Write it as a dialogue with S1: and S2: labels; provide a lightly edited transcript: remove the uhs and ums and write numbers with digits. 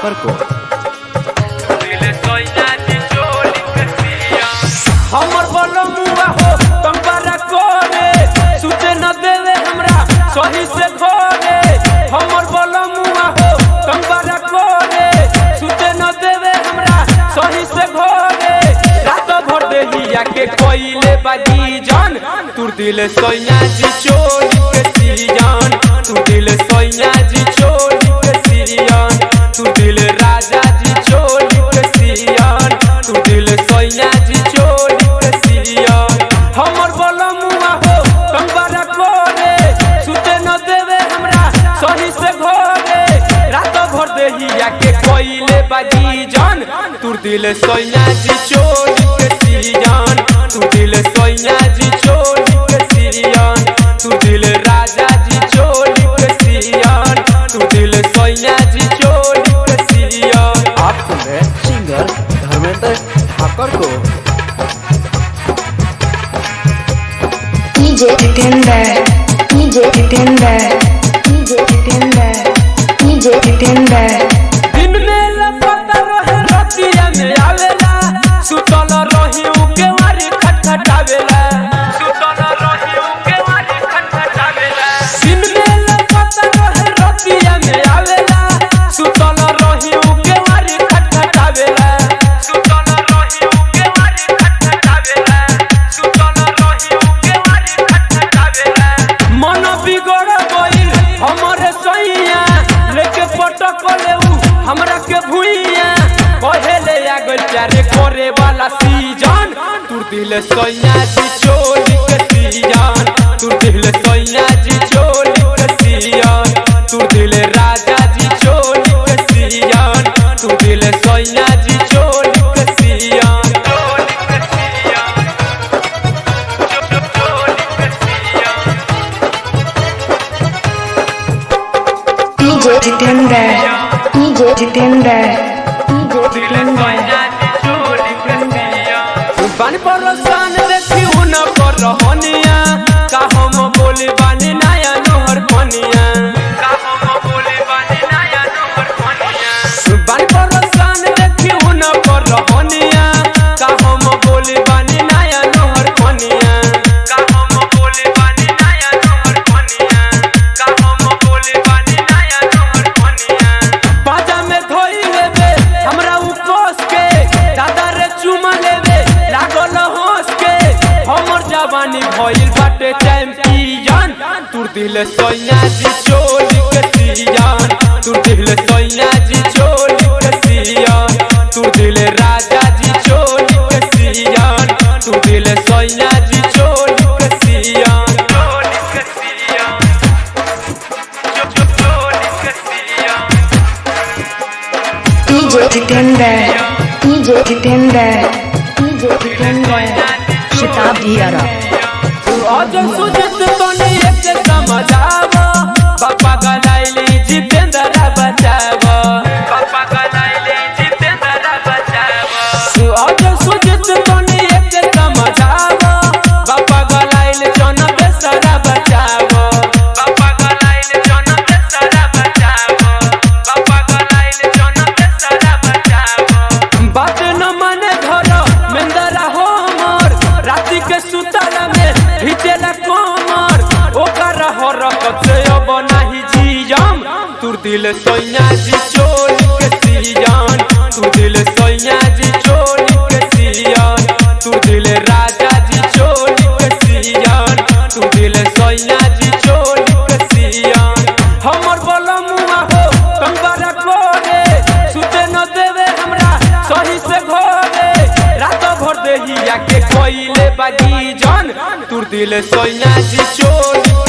S1: ठाकर को।
S2: हमर बलमुआ हो कंबारा कोरे सुते न देवे हमरा सही से घोरे। हमर बलमुआ हो कंबारा कोरे सुते न देवे हमरा सही से घोरे। रात भर देहिया के कोइले बाजी जान तुर दिल सोया जी चोली के सीजन। तू दिल सोया जी चोली के सीजन। तू दिल राजा जी चोली के सीजन। तू दिल सोया जी चोली के सीजन। हमर बलमुआ हो कंबारा कोरे सुते न देवे हमरा सही से घोरे। रात भर देहिया के कोइले बाजी जान तुर दिल सोया जी चोली के सीजन। तू दिल सोया जी चोली के सीजन। तू दिल राजा जी चोली के सीजन। तू दिल सोया जी चोली के सीजन।
S1: आप सुन रहे हैं सिंगर धर्मेंद्र ठाकर को।
S3: DJ Jitender, DJ Jitender, DJ Jitender, DJ Jitender.
S2: दिन में लपटा रहे रतिया में आवेला सुतल रही के वारी खटखटावेला। सुतल रही के वारी खटखटावेला। दिन में लपटा रहे रतिया में आवेला सुतल रही के वारी खटखटावेला। सुतल रही के वारी खटखटावेला। सुतल रही के वारी खटखटावेला। मन बिगड़ गइल हमरे सैया लेके पटक लेऊ हमरा के भुइया कहेले आ गइल चारे करे वाला सीजन। तू दिल सोया जी चोली के सीजन। तू दिल सोया जी चोली के सीजन। तू दिल राजा जी चोली के सीजन। तू दिल सोया जी चोली के सीजन। चोली के सीजन। चोली के season.
S3: DJ Jitender, DJ Jitender, DJ Jitender.
S2: बानी परसान देखी उन कर रहनिया का हम बोले बानी नया नहर पनिया। का हम बोले बानी नया नहर पनिया। बानी परसान देखी उन कर रहनिया का हम बोले बानी नया नहर पनिया। का हम बोले बानी नया नहर पनिया। का हम बोले बानी नया नहर पनिया। बाजा में धोई लेबे हमरा उ कोस के दादा रे चुमा लेबे लागल होस के। हमर जवानी भइल बाटे चैंपियन। तू दिल सोया जी चोली के सीजन। तू दिल सोया जी चोली के सीजन। तू दिल राजा जी चोली के सीजन। तू दिल सोया जी चोली के सीजन। चोली के सीजन। चोली के season.
S3: DJ Jitender, DJ Jitender, DJ Jitender.
S4: शताब्दी अरब।
S2: आज सुजत तोने एक समझावा बापा गलाइली जितेंद्र बचावा। बापा गलाइली जितेंद्र बचावा। आज सुजत तोने एक समझावा बापा गलाइली जन बेसरा बचावा। बापा गलाइली जन बेसरा बचावा। बापा गलाइली जन बेसरा बचावा। बात न माने घर मेंदरा हमर राति के सुतला में हिचेला कमर ओकर हरकत से अब नाही जीजम। तू दिल सोया जी चोली के सीजन। तू दिल सोया जी चोली के सीजन। तू दिल राजा जी चोली के सीजन। तू दिल सोया जी चोली के सीजन। हमर बलमुआ हो कंबारा कोरे सुते न देवे हमरा सही से घोरे। रात भर देहिया के कोइले बाजी जान तू दिल सोया जी चोली